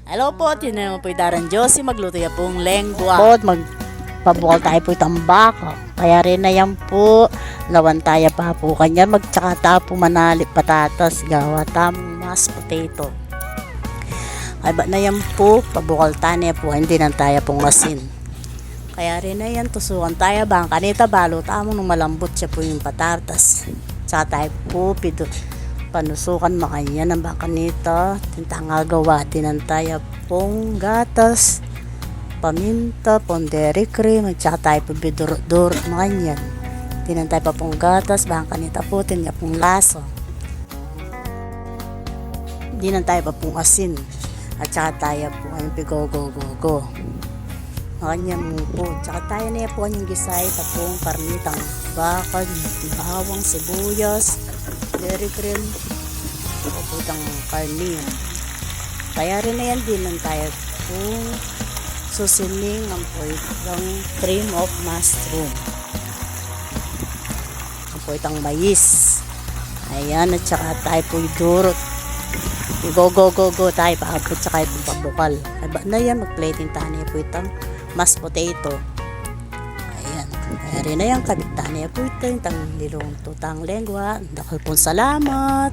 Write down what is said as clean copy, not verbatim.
Hello po, tinanong po Daran Josie, magluto ya pong lengua. Po, magpabukal tayo po itambak. Kaya rin na yan po. Lawan tayo pa po kanya. Magtsaka tayo po manalip patatas. Gawa tamang mashed potato. Ay ba na yan po. Pabukal tayo po. Hindi na tayo pong asin. Kaya rin na yan. Tusukan tayo bang kanita balo. Tamang nung malambot siya po yung patatas. Tsaka tayo po panusukan makanya ng baka nito. Tintang gawa tinantaya pong gatas, paminta, ponderi cream, at saka tayo po bidurot makanya. Tinantay pa pong gatas, baka nita po tinya pong laso. Dinantay pa pong asin, at saka tayo po ang pigo-go-go-go. Makanya mo po, tsaka tayo na po ang gisay pa pong karnitang bakal, bawang, sibuyas, dairy cream, o putang karni. Kaya rin na yan din lang tayo kung susining ang pwedang cream of mushroom. Ang pwedang mais. Ayan, at saka tayo po idurot. Go tayo paabot saka itong pabukal. Aba na yan, mag-plating tayo po itong mashed potato. Ayan, kaya rin na yan, kabit tayo po ito yung nilong tutang lengua. Dakal pong salamat.